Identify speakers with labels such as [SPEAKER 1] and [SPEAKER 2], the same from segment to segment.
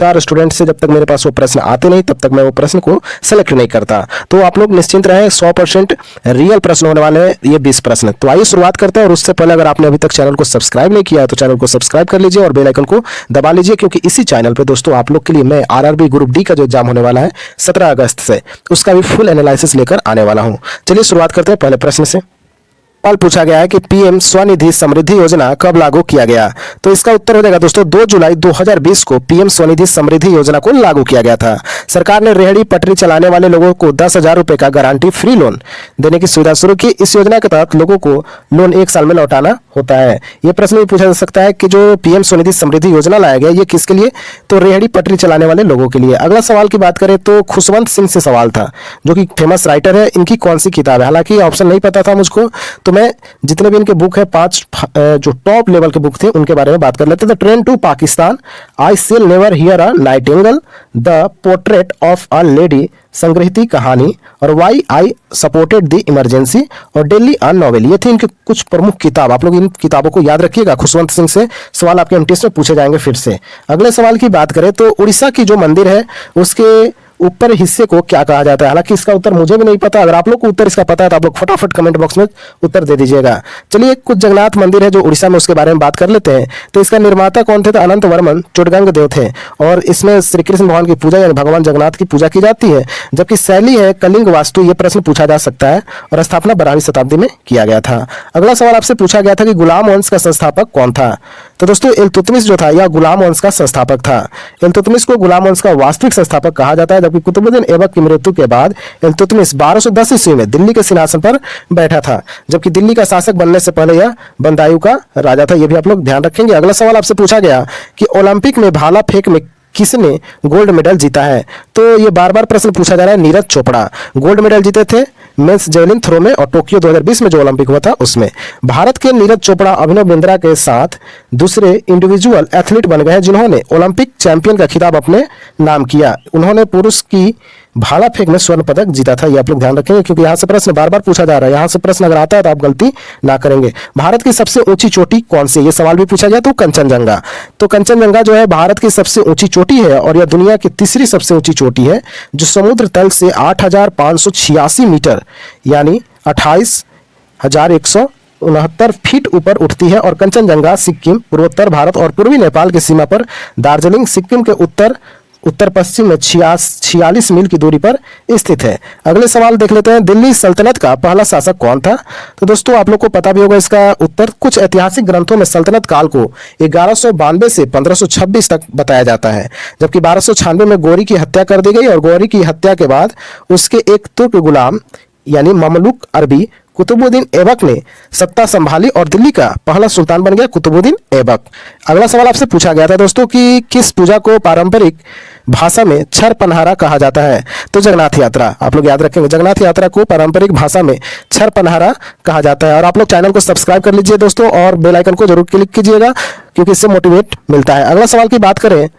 [SPEAKER 1] लगातार स्टूडेंट से जब तक मेरे पास वो प्रश्न आते नहीं तब तक मैं वो प्रश्न को सेलेक्ट नहीं करता। तो आप लोग निश्चिंत रहें, 100% रियल प्रश्न होने वाले हैं ये 20 प्रश्न। तो आइए शुरुआत करते हैं, और उससे पहले अगर आपने अभी तक चैनल को सब्सक्राइब नहीं किया है तो चैनल को सब्सक्राइब कर लीजिए और बेल आइकन को दबा लीजिए, क्योंकि इसी चैनल पे दोस्तों आप लोग के लिए मैं आरआरबी ग्रुप डी का जो एग्जाम होने वाला है 17 अगस्त से, उसका भी फुल एनालिसिस लेकर आने वाला हूं। चलिए शुरुआत करते हैं पहले प्रश्न से। सवाल पूछा गया है कि पीएम स्वनिधि समृद्धि योजना कब लागू किया गया। तो इसका उत्तर हो जाएगा दोस्तों 2 जुलाई 2020 को पीएम स्वनिधि समृद्धि योजना को लागू किया गया था। सरकार ने रेहड़ी पटरी चलाने वाले लोगों को 10,000 रुपए का गारंटी फ्री लोन देने की सुविधा शुरू की। इस योजना के तहत लोगों को लोन 1 साल में लौटाना होता है। ये प्रश्न भी पूछा जा सकता है कि जो पीएम स्वनिधि समृद्धि योजना लाया गया ये किसके लिए, तो रेहड़ी पटरी चलाने वाले लोगों के लिए। अगला सवाल की बात करें तो खुशवंत सिंह से सवाल था, जो कि फेमस राइटर है। इनकी कौन सी किताब है, हालांकि ऑप्शन नहीं पता था मुझको, तो मैं जितने भी इनके बुक है 5 जो टॉप लेवल के बुक थे उनके बारे में बात कर लेते हैं। Train to Pakistan, I shall never hear a nightingale, the portrait of a lady, संग्रहित कहानी, और why I supported the emergency, और दिल्ली अ नॉवेल। ये थे इनके कुछ प्रमुख किताब। आप लोग इन किताबों को याद रखिएगा। खुशवंत सिंह से सवाल आपके एमटीएस में पूछे जाएंगे फिर से। अगले सवाल की बात करें तो उड़ीसा की जो मंदिर है उसके ऊपर हिस्से को क्या कहा जाता है। हालांकि इसका उत्तर मुझे भी नहीं पता। अगर आप लोग को उत्तर इसका पता है तो आप लोग फटाफट कमेंट बॉक्स में उत्तर दे दीजिएगा। चलिए, कुछ जगन्नाथ मंदिर है जो उड़ीसा में, उसके बारे में बात कर लेते हैं। तो इसका निर्माता कौन थे, तो अनंत वर्मन चोडगंग देव थे, और इसमें श्री कृष्ण भगवान की पूजा यानी भगवान जगन्नाथ की पूजा की जाती है। जबकि शैली है कलिंग वास्तु, ये प्रश्न पूछा जा सकता है, और स्थापना 12वीं शताब्दी में किया गया था। अगला सवाल आपसे पूछा गया था कि गुलाम वंश का संस्थापक कौन था। तो दोस्तों इल्तुतमिश जो था यह गुलाम वंश का संस्थापक था। इल्तुतमिश को गुलाम वंश का वास्तविक संस्थापक कहा जाता है। जबकि कुतुबुद्दीन ऐबक की मृत्यु के बाद इल्तुतमिश 1210 ईस्वी में दिल्ली के सिंहासन पर बैठा था, जबकि दिल्ली का शासक बनने से पहले यह बंदायूं का राजा था। यह भी आप लोग ध्यान रखेंगे। अगला सवाल आपसे पूछा गया कि ओलंपिक में भाला फेंक में किसने गोल्ड मेडल जीता है। तो ये बार बार प्रश्न पूछा जा रहा है। नीरज चोपड़ा गोल्ड मेडल जीते थे मेंस जेवलिन थ्रो में, और टोक्यो 2020 में जो ओलंपिक हुआ था उसमें। भारत के नीरज चोपड़ा अभिनव बिंद्रा के साथ दूसरे इंडिविजुअल एथलीट बन गए जिन्होंने ओलंपिक चैंपियन का खिताब अपने नाम किया। उन्होंने पुरुष की भाला फेंक में स्वर्ण पदक जीता था। ये आप लोग ध्यान रखेंगे, क्योंकि यहाँ से प्रश्न बार बार पूछा जा रहा है। यहाँ से प्रश्न अगर आता है तो आप गलती ना करेंगे। भारत की सबसे ऊंची चोटी कौन सी, ये सवाल भी पूछा गया। तो कंचनजंगा। तो कंचनजंगा जो है भारत की सबसे ऊंची चोटी है, और यह दुनिया की तीसरी सबसे ऊंची चोटी है, जो समुद्र तल से 8,586 मीटर यानी 28,169 फीट ऊपर उठती है। और कंचनजंगा सिक्किम, पूर्वोत्तर भारत और पूर्वी नेपाल की सीमा पर दार्जिलिंग सिक्किम के उत्तर पश्चिम में 46 मील की दूरी पर स्थित है। अगले सवाल देख लेते हैं, दिल्ली सल्तनत का पहला शासक कौन था। तो दोस्तों आप लोग को पता भी होगा इसका उत्तर। कुछ ऐतिहासिक ग्रंथों में सल्तनत काल को 1192 से 1526 तक बताया जाता है, जबकि 1296 में गौरी की हत्या कर दी गई, और गौरी की हत्या के बाद उसके एक तुर्क गुलाम यानी ममलूक अरबी कुतुबुद्दीन ऐबक ने सत्ता संभाली, और दिल्ली का पहला सुल्तान बन गया कुतुबुद्दीन ऐबक। अगला सवाल आपसे पूछा गया था दोस्तों कि किस पूजा को पारंपरिक भाषा में छर पनहारा कहा जाता है। तो जगन्नाथ यात्रा। आप लोग याद रखेंगे, जगन्नाथ यात्रा को पारंपरिक भाषा में छर पनहारा कहा जाता है। और आप लोग चैनल को सब्सक्राइब कर लीजिए दोस्तों, और बेल आइकन को जरूर क्लिक कीजिएगा, क्योंकि इससे मोटिवेट मिलता है। अगला सवाल की बात करें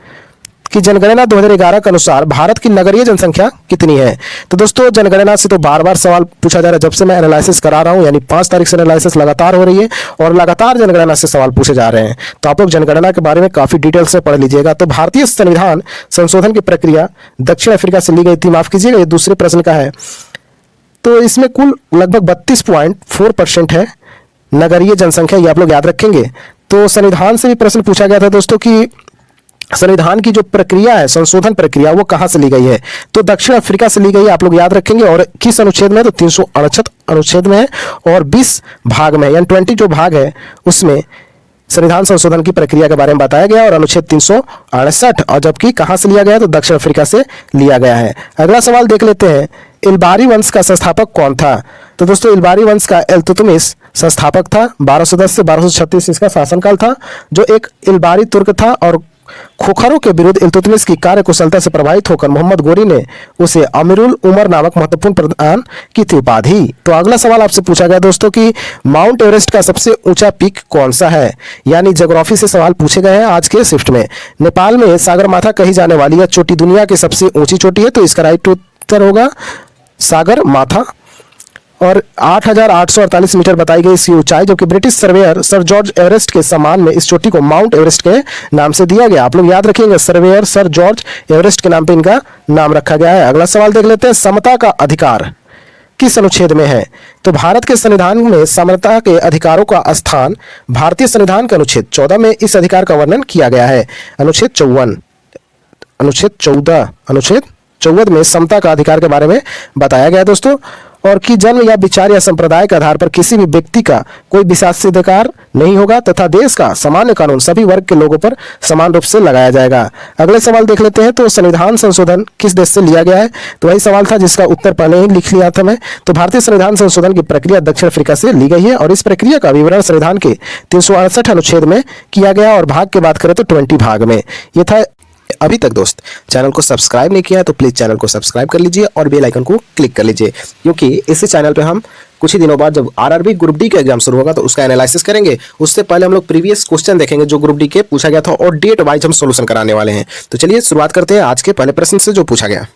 [SPEAKER 1] कि जनगणना 2011 के अनुसार भारत की नगरीय जनसंख्या कितनी है। तो दोस्तों जनगणना से तो बार बार सवाल पूछा जा रहा है जब से मैं एनालिसिस करा रहा हूं, यानी 5 तारीख से एनालिसिस लगातार हो रही है, और लगातार जनगणना से सवाल पूछे जा रहे हैं। तो आप लोग जनगणना के बारे में काफी डिटेल से पढ़ लीजिएगा। तो भारतीय संविधान संशोधन की प्रक्रिया दक्षिण अफ्रीका से ली गई थी। माफ कीजिएगा, ये दूसरे प्रश्न का है। तो इसमें कुल लगभग 32.4% है नगरीय जनसंख्या, ये आप लोग याद रखेंगे। तो संविधान से भी प्रश्न पूछा गया था दोस्तों कि संविधान की जो प्रक्रिया है, संशोधन प्रक्रिया, वो कहां से ली गई है। तो दक्षिण अफ्रीका से ली गई है, आप लोग याद रखेंगे। और किस अनुच्छेद में, तो 368 अनुच्छेद में है, और 20 भाग में, यानी 20 जो भाग है उसमें संविधान संशोधन की प्रक्रिया के बारे में बताया गया, और अनुच्छेद 368। और जबकि कहां से लिया गया, तो दक्षिण अफ्रीका से लिया गया है। अगला सवाल देख लेते हैं, इल्बारी वंश का संस्थापक कौन था। तो दोस्तों इल्बारी वंश का इल्तुतमिश संस्थापक था। 1210 से 1236 इसका शासनकाल था, जो एक इल्बारी तुर्क था, और खोखरों के विरुद्ध इल्तुतमिश की कार्यकुशलता से प्रभावित होकर मोहम्मद गोरी ने उसे अमीरुल उमर नामक महत्वपूर्ण प्रदान की थी उपाधि। तो अगला सवाल आपसे पूछा गया दोस्तों कि माउंट एवरेस्ट का सबसे ऊंचा पीक कौन सा है, यानी ज्योग्राफी से सवाल पूछे गए हैं आज के शिफ्ट में। नेपाल में सागरमाथा कही जाने वाली यह चोटी दुनिया की सबसे ऊंची चोटी है, तो इसका राइट उत्तर होगा सागरमाथा। और 8,848 मीटर बताई गई इसकी ऊंचाई, जबकि British surveyor sir George Everest के सम्मान में इस चोटी को माउंट एवरेस्ट के नाम से दिया गया। आप लोग याद रखेंगे, सर्वेयर सर जॉर्ज एवरेस्ट के नाम पे इनका नाम रखा गया है। अगला सवाल देख लेते हैं, समता का अधिकार किस अनुच्छेद में है? तो भारत के संविधान में समता के अधिकारों का स्थान भारतीय संविधान के अनुच्छेद 14 में इस अधिकार का वर्णन किया गया है। अनुच्छेद 14 में समता का अधिकार के बारे में बताया गया दोस्तों। और कि जन्म या विचार या संप्रदाय के आधार पर किसी भी व्यक्ति का कोई विशेषाधिकार नहीं होगा तथा देश का सामान्य कानून सभी वर्ग के लोगों पर समान रूप से लगाया जाएगा। अगले सवाल देख लेते हैं, तो संविधान संशोधन किस देश से लिया गया है? तो वही सवाल था जिसका उत्तर पहले ही लिख लिया था मैं। तो भारतीय संविधान संशोधन की प्रक्रिया दक्षिण अफ्रीका से ली गई है और इस प्रक्रिया का विवरण संविधान के 368 अनुच्छेद में किया गया और भाग की बात करें तो 20 भाग में। ये था। अभी तक दोस्त चैनल को सब्सक्राइब नहीं किया है तो प्लीज चैनल को सब्सक्राइब कर लीजिए और बेल आइकन को क्लिक कर लीजिए, क्योंकि इसी चैनल पे हम कुछ ही दिनों बाद जब आरआरबी ग्रुप डी का एग्जाम शुरू होगा तो उसका एनालिसिस करेंगे। उससे पहले हम लोग प्रीवियस क्वेश्चन देखेंगे जो ग्रुप डी के पूछा गया था और डेट वाइज हम सोल्यूशन कराने वाले हैं। तो चलिए शुरुआत करते हैं आज के पहले प्रश्न से जो पूछा गया।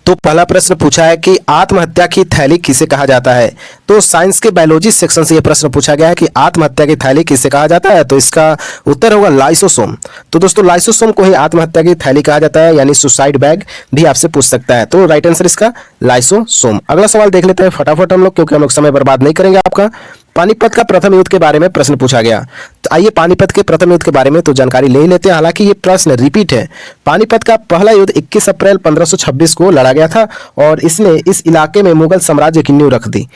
[SPEAKER 1] तो पहला प्रश्न पूछा है कि आत्महत्या की थैली किसे कहा जाता है? तो साइंस के बायोलॉजी सेक्शन से यह प्रश्न पूछा गया है कि आत्महत्या की थैली किसे कहा जाता है? तो इसका उत्तर होगा लाइसोसोम। तो दोस्तों लाइसोसोम को ही आत्महत्या की थैली कहा जाता है, यानी सुसाइड बैग भी आपसे पूछ सकता है। तो राइट आंसर इसका लाइसोसोम। अगला सवाल देख लेते हैं फटाफट हम लोग, क्योंकि हम लोग समय बर्बाद नहीं करेंगे आपका। पानीपत का प्रथम युद्ध के बारे में प्रश्न पूछा गया। तो आइए पानीपत के प्रथम युद्ध के बारे में तो जानकारी ले ही लेते हैं, हालांकि ये प्रश्न रिपीट है। पानीपत का पहला युद्ध 21 अप्रैल 1526 को लड़ा गया था और इसने इस इलाके में मुगल साम्राज्य की नींव रख दी।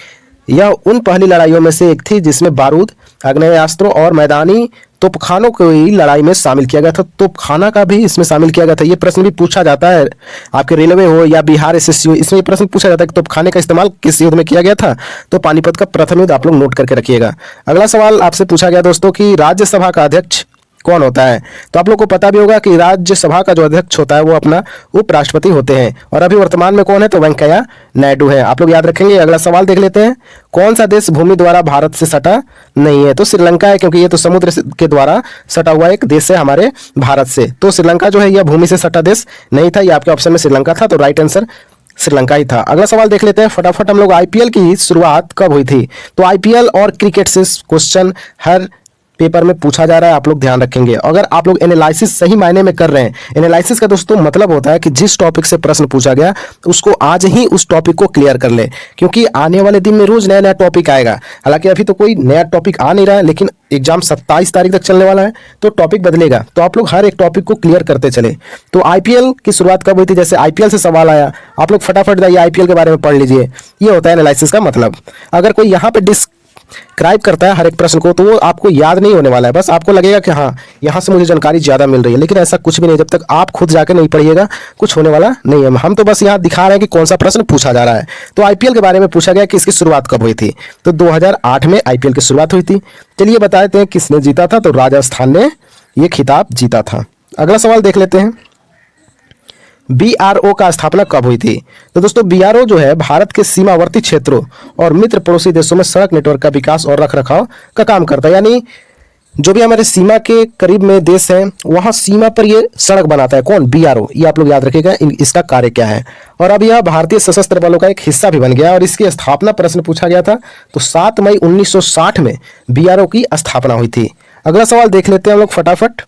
[SPEAKER 1] यह उन पहली लड़ाइयों में से एक थी जिसमें बारूद, आग्नेयास्त्रों और मैदानी तोपखानों को ही लड़ाई में शामिल किया गया था। तोपखाना का भी इसमें शामिल किया गया था। ये प्रश्न भी पूछा जाता है, आपके रेलवे हो या बिहार एसएससी हो, इसमें प्रश्न पूछा जाता है कि तोपखाने का इस्तेमाल किस युद्ध में किया गया था? तो पानीपत का प्रथम युद्ध आप लोग नोट करके रखिएगा। अगला सवाल आपसे पूछा गया दोस्तों कि राज्यसभा का अध्यक्ष कौन होता है? तो आप लोग को पता भी होगा कि राज्यसभा का जो अध्यक्ष होता है वो अपना उपराष्ट्रपति होते हैं और अभी वर्तमान में कौन है? तो वेंकैया नायडू है। आप लोग याद रखेंगे। अगला सवाल देख लेते हैं, कौन सा देश भूमि द्वारा भारत से सटा नहीं है? तो श्रीलंका है, क्योंकि ये तो समुद्र के द्वारा सटा हुआ एक देश है हमारे भारत से। तो श्रीलंका जो है यह भूमि से सटा देश नहीं था। ये आपके ऑप्शन में श्रीलंका था, तो राइट आंसर श्रीलंका ही था। अगला सवाल देख लेते हैं फटाफट हम लोग, आईपीएल की शुरुआत कब हुई थी? तो आईपीएल और क्रिकेट से क्वेश्चन हर पेपर में पूछा जा रहा है, आप लोग ध्यान रखेंगे। अगर आप लोग एनालिसिस सही मायने में कर रहे हैं, एनालिसिस का दोस्तों मतलब होता है कि जिस टॉपिक से प्रश्न पूछा गया उसको आज ही उस टॉपिक को क्लियर कर ले, क्योंकि आने वाले दिन में रोज नया नया टॉपिक आएगा। हालांकि अभी तो कोई नया टॉपिक आ नहीं रहा है, लेकिन एग्जाम 27 तारीख तक चलने वाला है तो टॉपिक बदलेगा। तो आप लोग हर एक टॉपिक को क्लियर करते चले। तो आईपीएल की शुरुआत कब हुई थी? जैसे आईपीएल से सवाल आया, आप लोग फटाफट जाइए आईपीएल के बारे में पढ़ लीजिए। ये होता है एनालिसिस का मतलब। अगर कोई यहाँ पे डिस्क्राइब करता है हर एक प्रश्न को तो वो आपको याद नहीं होने वाला है, बस आपको लगेगा कि हाँ यहाँ से मुझे जानकारी ज्यादा मिल रही है, लेकिन ऐसा कुछ भी नहीं। जब तक आप खुद जाकर नहीं पढ़िएगा कुछ होने वाला नहीं है। हम तो बस यहाँ दिखा रहे हैं कि कौन सा प्रश्न पूछा जा रहा है। तो आईपीएल के बारे में पूछा गया कि इसकी शुरुआत कब हुई थी? तो 2008 में आईपीएल की शुरुआत हुई थी। चलिए बता देते हैं किसने जीता था। तो राजस्थान ने ये खिताब जीता था। अगला सवाल देख लेते हैं, बीआरओ का स्थापना कब हुई थी? तो दोस्तों बीआरओ जो है भारत के सीमावर्ती क्षेत्रों और मित्र पड़ोसी देशों में सड़क नेटवर्क का विकास और रखरखाव का काम करता है। यानी जो भी हमारे सीमा के करीब में देश है वहां सीमा पर ये सड़क बनाता है। कौन? बीआरओ। ये आप लोग याद रखिएगा इसका कार्य क्या है। और अब यह भारतीय सशस्त्र बलों का एक हिस्सा भी बन गया और इसकी स्थापना प्रश्न पूछा गया था। तो 7 मई 1960 में बीआरओ की स्थापना हुई थी। अगला सवाल देख लेते हैं हम लोग फटाफट,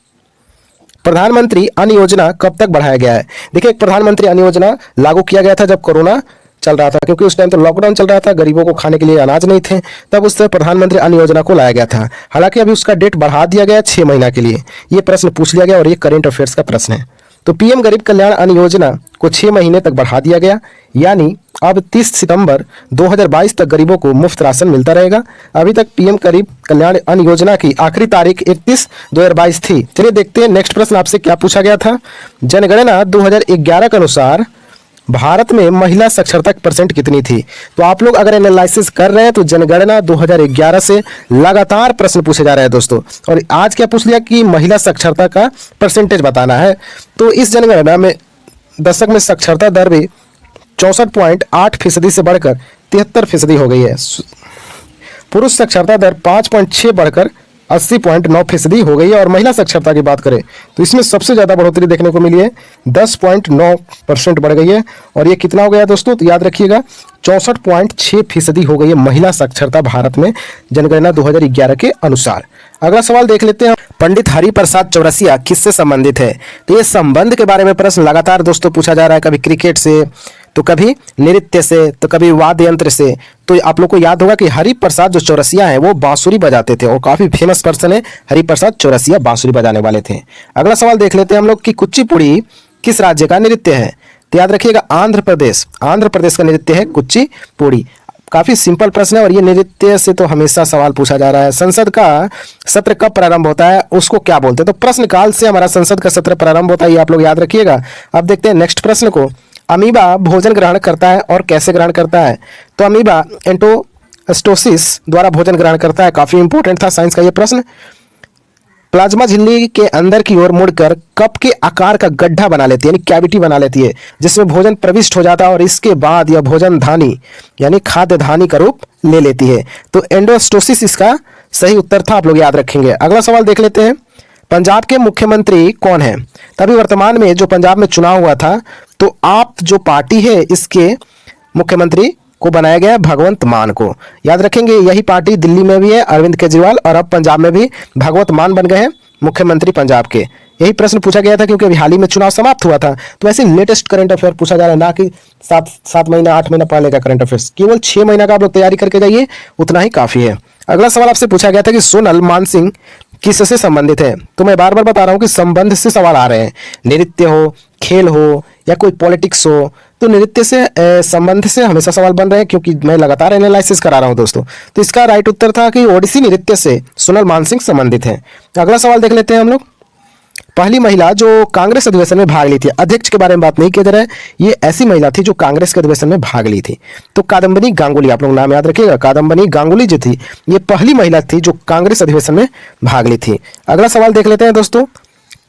[SPEAKER 1] प्रधानमंत्री अन्न योजना कब तक बढ़ाया गया है? देखिए प्रधानमंत्री अन्न योजना लागू किया गया था जब कोरोना चल रहा था, क्योंकि उस टाइम तो लॉकडाउन चल रहा था, गरीबों को खाने के लिए अनाज नहीं थे, तब उससे प्रधानमंत्री अन्न योजना को लाया गया था। हालांकि अभी उसका डेट बढ़ा दिया गया 6 महीना के लिए। ये प्रश्न पूछ लिया गया और ये करेंट अफेयर्स का प्रश्न है। तो पीएम गरीब कल्याण अन्न योजना को 6 महीने तक बढ़ा दिया गया, यानी अब 30 सितंबर 2022 तक गरीबों को मुफ्त राशन मिलता रहेगा। अभी तक पीएम गरीब कल्याण अन्न योजना की आखिरी तारीख 31/2022 थी। चलिए देखते हैं नेक्स्ट प्रश्न आपसे क्या पूछा गया था। जनगणना 2011 के अनुसार भारत में महिला साक्षरता की परसेंट कितनी थी? तो आप लोग अगर एनालिसिस कर रहे हैं तो जनगणना 2011 से लगातार प्रश्न पूछे जा रहे हैं दोस्तों। और आज क्या पूछ लिया कि महिला साक्षरता का परसेंटेज बताना है। तो इस जनगणना में दशक में साक्षरता दर भी 64.8% से बढ़कर 73% हो गई है। पुरुष साक्षरता दर 5.6 बढ़कर 80.9% हो गई है। और महिला साक्षरता की बात करें तो इसमें सबसे ज़्यादा बढ़ोतरी देखने को मिली है, 10.9% बढ़ गई है। और ये कितना हो गया दोस्तों? तो याद रखिएगा 64.6% हो गई है महिला साक्षरता भारत में, जनगणना 2011 के अनुसार। अगला सवाल देख लेते हैं, पंडित हरिप्रसाद चौरसिया किससे संबंधित है? तो ये संबंध के बारे में प्रश्न लगातार दोस्तों पूछा जा रहा है, कभी क्रिकेट से, तो कभी नृत्य से, तो कभी वाद्य यंत्र से। तो आप लोग को याद होगा कि हरिप्रसाद जो चौरसिया है वो बांसुरी बजाते थे और काफी फेमस पर्सन है हरिप्रसाद चौरसिया, बांसुरी बजाने वाले थे। अगला सवाल देख लेते हैं हम लोग कि कुचिपुड़ी किस राज्य का नृत्य है? तो याद रखिएगा आंध्र प्रदेश, आंध्र प्रदेश का नृत्य है कुचिपुड़ी। काफी सिंपल प्रश्न है और ये नृत्य से तो हमेशा सवाल पूछा जा रहा है। संसद का सत्र कब प्रारंभ होता है, उसको क्या बोलते हैं? तो प्रश्नकाल से हमारा संसद का सत्र प्रारंभ होता है, ये आप लोग याद रखिएगा। अब देखते हैं नेक्स्ट प्रश्न को, अमीबा भोजन ग्रहण करता है और कैसे ग्रहण करता है? तो अमीबा एंटोस्टोसिस द्वारा भोजन ग्रहण करता है। काफी इंपॉर्टेंट था साइंस का ये प्रश्न। प्लाज्मा झिल्ली के अंदर की ओर मुड़कर कप के आकार का गड्ढा बना लेती है, यानी कैविटी बना लेती है, जिसमें भोजन प्रविष्ट हो जाता है और इसके बाद यह भोजन धानी यानी खाद्य धानी का रूप ले लेती है। तो एंडोस्टोसिस इसका सही उत्तर था, आप लोग याद रखेंगे। अगला सवाल देख लेते हैं, पंजाब के मुख्यमंत्री कौन है? तभी वर्तमान में जो पंजाब में चुनाव हुआ था, तो आप जो पार्टी है इसके मुख्यमंत्री को बनाया गया भगवंत मान को, याद रखेंगे। यही पार्टी दिल्ली में भी है अरविंद केजरीवाल, और अब पंजाब में भी भगवंत मान बन गए हैं मुख्यमंत्री पंजाब के। यही प्रश्न पूछा गया था क्योंकि अभी हाल ही में चुनाव समाप्त हुआ था, तो ऐसे लेटेस्ट करंट अफेयर पूछा जा रहा है, ना कि 7 महीना 8 महीना पहले का करंट अफेयर्स। केवल 6 महीना का आप लोग तैयारी करके जाइए, उतना ही काफी है। अगला सवाल आपसे पूछा गया था कि सोनल मानसिंह किससे संबंधित है? तो मैं बार बार बता रहा हूं कि संबंध से सवाल आ रहे हैं, नृत्य हो, खेल हो या कोई पॉलिटिक्स हो, तो नृत्य से संबंध से हमेशा सवाल बन रहे हैं क्योंकि मैं लगातार एनालिसिस करा रहा हूं दोस्तों। तो इसका राइट उत्तर था कि ओडिसी नृत्य से सोनल मानसिंह संबंधित है। अगला सवाल देख लेते हैं हम लोग, पहली महिला जो कांग्रेस अधिवेशन में भाग ली थी, अध्यक्ष के बारे में बात नहीं किया जा रहा है, ये ऐसी महिला थी जो कांग्रेस के अधिवेशन में भाग ली थी। तो कादम्बनी गांगुली, आप लोग नाम याद रखिएगा, कादम्बनी गांगुली जो थी ये पहली महिला थी जो कांग्रेस अधिवेशन में भाग ली थी। अगला सवाल देख लेते हैं दोस्तों,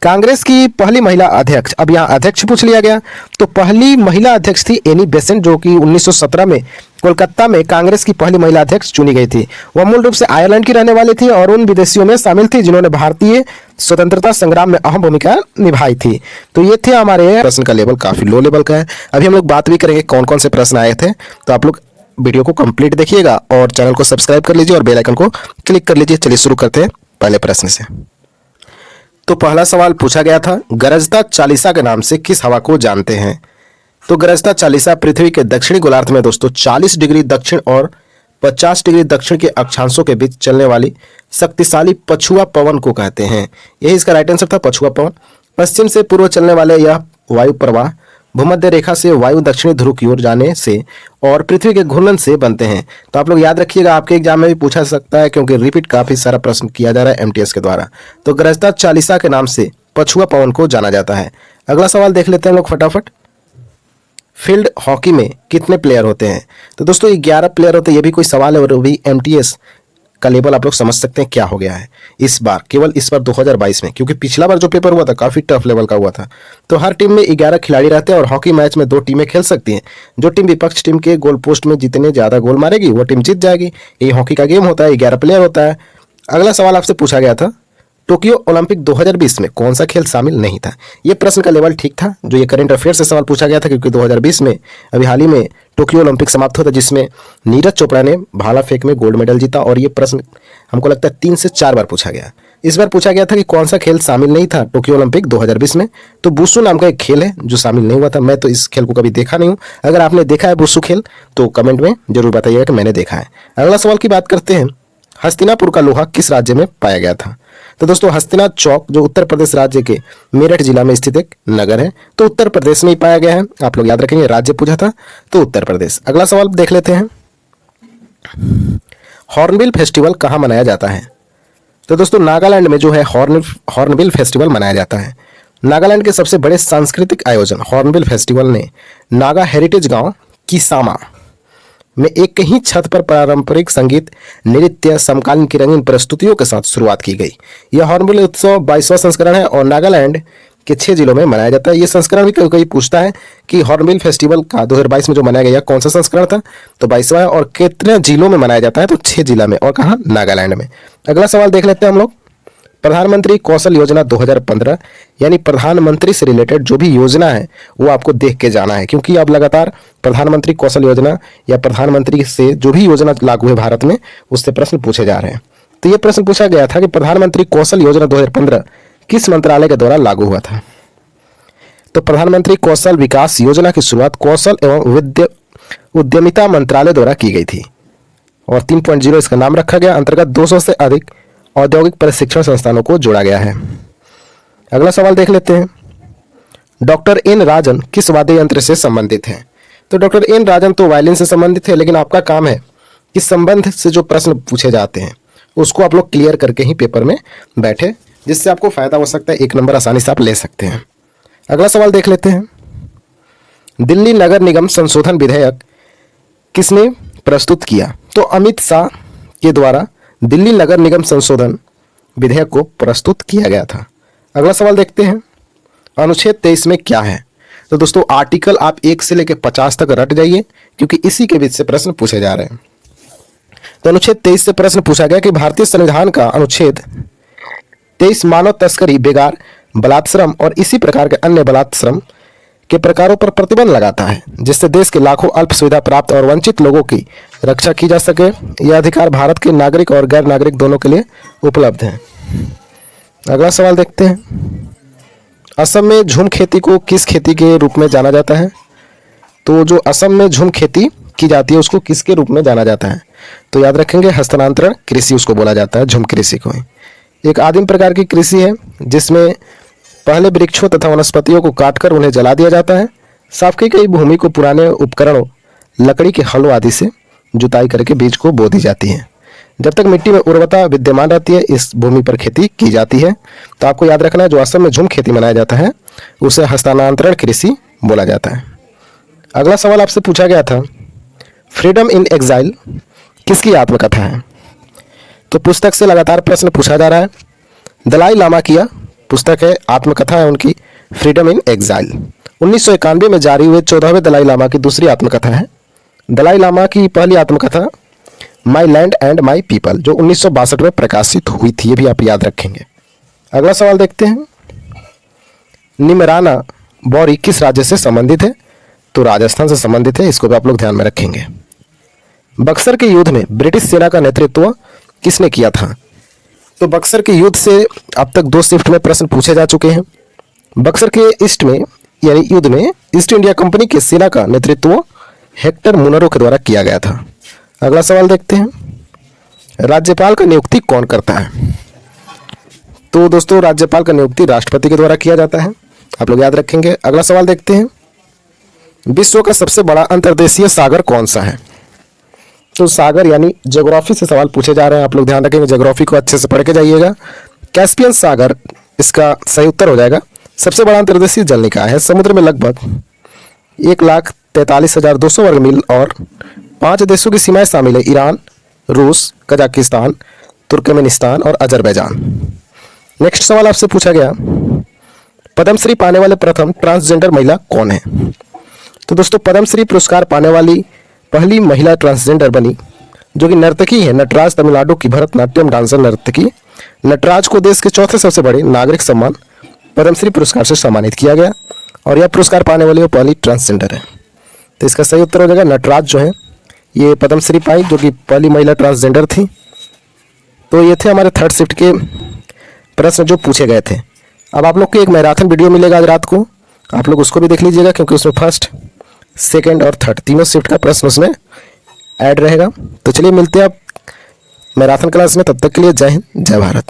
[SPEAKER 1] कांग्रेस की पहली महिला अध्यक्ष, अब यहाँ अध्यक्ष पूछ लिया गया, तो पहली महिला अध्यक्ष थी एनी बेसेंट, जो कि 1917 में कोलकाता में कांग्रेस की पहली महिला अध्यक्ष चुनी गई थी। वह मूल रूप से आयरलैंड की रहने वाली थी और उन विदेशियों में शामिल थी जिन्होंने भारतीय स्वतंत्रता संग्राम में अहम भूमिका निभाई थी। तो ये थे हमारे प्रश्न का लेवल, काफी लो लेवल का है। अभी हम लोग बात भी करेंगे कौन कौन से प्रश्न आए थे, तो आप लोग वीडियो को कंप्लीट देखिएगा और चैनल को सब्सक्राइब कर लीजिए और बेल आइकन को क्लिक कर लीजिए। चलिए शुरू करते हैं पहले प्रश्न से। तो पहला सवाल पूछा गया था, गरजता चालीसा के नाम से किस हवा को जानते हैं? तो गरजता चालीसा पृथ्वी के दक्षिणी गोलार्ध में दोस्तों 40 डिग्री दक्षिण और 50 डिग्री दक्षिण के अक्षांशों के बीच चलने वाली शक्तिशाली पछुआ पवन को कहते हैं। यही इसका राइट आंसर था, पछुआ पवन। पश्चिम से पूर्व चलने वाले यह वायु प्रवाह भूमध्य रेखा से वायु दक्षिणी ध्रुव की ओर जाने से और पृथ्वी के घूर्णन से बनते हैं। तो आप लोग याद रखिएगा, आपके एग्जाम में भी पूछा सकता है क्योंकि रिपीट काफी सारा प्रश्न किया जा रहा है एमटीएस के द्वारा। तो गरजता चालीसा के नाम से पछुआ पवन को जाना जाता है। अगला सवाल देख लेते हैं हम लोग फटाफट, फील्ड हॉकी में कितने प्लेयर होते हैं? तो दोस्तों 11 प्लेयर होते हैं। ये भी कोई सवाल है और भी एमटीएस का लेवल आप लोग समझ सकते हैं क्या हो गया है इस बार, केवल इस बार 2022 में, क्योंकि पिछला बार जो पेपर हुआ था काफी टफ लेवल का हुआ था। तो हर टीम में 11 खिलाड़ी रहते हैं और हॉकी मैच में 2 टीमें खेल सकती हैं। जो टीम विपक्ष टीम के गोल पोस्ट में जितने ज्यादा गोल मारेगी वो टीम जीत जाएगी। ये हॉकी का गेम होता है, 11 प्लेयर होता है। अगला सवाल आपसे पूछा गया था, टोक्यो ओलंपिक 2020 में कौन सा खेल शामिल नहीं था? ये प्रश्न का लेवल ठीक था, जो ये करंट अफेयर से सवाल पूछा गया था, क्योंकि 2020 में अभी हाल ही में टोक्यो ओलंपिक समाप्त हुआ था जिसमें नीरज चोपड़ा ने भाला फेंक में गोल्ड मेडल जीता। और ये प्रश्न हमको लगता है 3 से 4 बार पूछा गया। इस बार पूछा गया था कि कौन सा खेल शामिल नहीं था टोक्यो ओलंपिक 2020 में? तो बुसु नाम का एक खेल है जो शामिल नहीं हुआ था। मैं तो इस खेल को कभी देखा नहीं हूँ। अगर आपने देखा है बुसु खेल तो कमेंट में जरूर बताइएगा कि मैंने देखा है। अगला सवाल की बात करते हैं, हस्तिनापुर का लोहा किस राज्य में पाया गया था? तो दोस्तों हस्तिना चौक जो उत्तर प्रदेश राज्य के मेरठ जिला में स्थित एक नगर है, तो उत्तर प्रदेश में ही पाया गया है। आप लोग याद रखेंगे, राज्य पूछा था तो उत्तर प्रदेश। अगला सवाल देख लेते हैं, हॉर्नबिल फेस्टिवल कहाँ मनाया जाता है? तो दोस्तों नागालैंड में जो है हॉर्नबिल फेस्टिवल मनाया जाता है। नागालैंड के सबसे बड़े सांस्कृतिक आयोजन हॉर्नबिल फेस्टिवल ने नागा हेरिटेज गांव किसामा में एक ही छत पर पारंपरिक संगीत, नृत्य, समकालीन की रंगीन प्रस्तुतियों के साथ शुरुआत की गई। यह हॉर्नबिल उत्सव 22वां संस्करण है और नागालैंड के 6 जिलों में मनाया जाता है। ये संस्करण भी कभी पूछता है कि हॉर्नबिल फेस्टिवल का 2022 में जो मनाया गया कौन सा संस्करण था? तो 22वां है। और कितने जिलों में मनाया जाता है? तो 6 जिला में, और कहाँ? नागालैंड में। अगला सवाल देख लेते हैं हम लोग, प्रधानमंत्री कौशल योजना 2015 यानी प्रधानमंत्री से रिलेटेड जो भी योजना है वो आपको देख के जाना है, क्योंकि अब लगातार प्रधानमंत्री कौशल योजना या प्रधानमंत्री से जो भी योजना लागू है भारत में उससे प्रश्न पूछे जा रहे हैं। तो ये प्रश्न पूछा गया था कि प्रधानमंत्री कौशल योजना 2015 किस मंत्रालय के द्वारा लागू हुआ था। तो प्रधानमंत्री कौशल विकास योजना की शुरुआत कौशल एवं उद्यमिता मंत्रालय द्वारा की गई थी और 3.0 इसका नाम रखा गया। अंतर्गत 200 से अधिक औद्योगिक प्रशिक्षण संस्थानों को जोड़ा गया है। अगला सवाल देख लेते हैं, डॉक्टर एन राजन किस वाद्य यंत्र से संबंधित हैं। तो डॉक्टर एन राजन तो वायलिन से संबंधित है, लेकिन आपका काम है इस संबंध से जो प्रश्न पूछे जाते हैं उसको आप लोग क्लियर करके ही पेपर में बैठे, जिससे आपको फायदा हो सकता है, 1 नंबर आसानी से आप ले सकते हैं। अगला सवाल देख लेते हैं, दिल्ली नगर निगम संशोधन विधेयक किसने प्रस्तुत किया। तो अमित शाह के द्वारा दिल्ली नगर निगम संशोधन विधेयक को प्रस्तुत किया गया था। अगला सवाल देखते हैं, अनुच्छेद 23 में क्या है। तो दोस्तों आर्टिकल आप 1 से लेकर 50 तक रट जाइए, क्योंकि इसी के बीच से प्रश्न पूछे जा रहे हैं। तो अनुच्छेद 23 से प्रश्न पूछा गया कि भारतीय संविधान का अनुच्छेद 23 मानव तस्करी, बेगार, बलात्श्रम और इसी प्रकार के अन्य बलात्श्रम के प्रकारों पर प्रतिबंध लगाता है, जिससे देश के लाखों अल्प सुविधा प्राप्त और वंचित लोगों की रक्षा की जा सके। यह अधिकार भारत के नागरिक और गैर नागरिक दोनों के लिए उपलब्ध है। अगला सवाल देखते हैं, असम में झूम खेती को किस खेती के रूप में जाना जाता है। तो जो असम में झूम खेती की जाती है उसको किसके रूप में जाना जाता है। तो याद रखेंगे हस्तांतरण कृषि उसको बोला जाता है, झूम कृषि को। एक आदिम प्रकार की कृषि है जिसमें पहले वृक्षों तथा वनस्पतियों को काटकर उन्हें जला दिया जाता है। साफ की गई भूमि को पुराने उपकरणों, लकड़ी के हलों आदि से जुताई करके बीज को बो दी जाती है। जब तक मिट्टी में उर्वरता विद्यमान रहती है इस भूमि पर खेती की जाती है। तो आपको याद रखना है जो असम में झूम खेती मनाया जाता है उसे हस्तांतरण कृषि बोला जाता है। अगला सवाल आपसे पूछा गया था, फ्रीडम इन एग्जाइल किसकी आत्मकथा है। तो पुस्तक से लगातार प्रश्न पूछा जा रहा है। दलाई लामा की पुस्तक है, आत्मकथा है उनकी फ्रीडम इन एग्जाइल। 1991 में जारी हुए 14वें दलाई लामा की दूसरी आत्मकथा है। दलाई लामा की पहली आत्मकथा माई लैंड एंड माई पीपल जो 1962 में प्रकाशित हुई थी, ये भी आप याद रखेंगे। अगला सवाल देखते हैं, निमराना बौरी किस राज्य से संबंधित है। तो राजस्थान से संबंधित है, इसको भी आप लोग ध्यान में रखेंगे। बक्सर के युद्ध में ब्रिटिश सेना का नेतृत्व किसने किया था। तो बक्सर के युद्ध से अब तक 2 शिफ्ट में प्रश्न पूछे जा चुके हैं। बक्सर के ईस्ट में यानी युद्ध में ईस्ट इंडिया कंपनी के सेना का नेतृत्व हेक्टर मुनरो के द्वारा किया गया था। अगला सवाल देखते हैं, राज्यपाल का नियुक्ति कौन करता है। तो दोस्तों राज्यपाल का नियुक्ति राष्ट्रपति के द्वारा किया जाता है, आप लोग याद रखेंगे। अगला सवाल देखते हैं, विश्व का सबसे बड़ा अंतर्देशीय सागर कौन सा है। तो सागर यानी ज्योग्राफी से सवाल पूछे जा रहे हैं, आप लोग ध्यान रखेंगे, ज्योग्राफी को अच्छे से पढ़ के जाइएगा। कैस्पियन सागर इसका सही उत्तर हो जाएगा। सबसे बड़ा अंतर्देशीय जल निकाय है, समुद्र में लगभग 1,43,200 वर्ग मील और 5 देशों की सीमाएं शामिल है, ईरान, रूस, कजाकिस्तान, तुर्कमेनिस्तान और अजरबैजान। नेक्स्ट सवाल आपसे पूछा गया, पद्मश्री पाने वाले प्रथम ट्रांसजेंडर महिला कौन है। तो दोस्तों पद्मश्री पुरस्कार पाने वाली पहली महिला ट्रांसजेंडर बनी जो कि नर्तकी है नटराज, तमिलनाडु की भरतनाट्यम डांसर नर्तकी नटराज को देश के चौथे सबसे बड़े नागरिक सम्मान पद्मश्री पुरस्कार से सम्मानित किया गया और यह पुरस्कार पाने वाली वो पहली ट्रांसजेंडर है। तो इसका सही उत्तर हो जाएगा नटराज जो है ये पद्मश्री पाई जो कि पहली महिला ट्रांसजेंडर थी। तो ये थे हमारे 3rd शिफ्ट के प्रश्न जो पूछे गए थे। अब आप लोग को एक मैराथन वीडियो मिलेगा आज रात को, आप लोग उसको भी देख लीजिएगा क्योंकि उसमें 1st, 2nd और 3rd तीनों शिफ्ट का प्रश्न उसमें ऐड रहेगा। तो चलिए मिलते हैं आप मैराथन क्लास में, तब तक के लिए जय हिंद, जय भारत।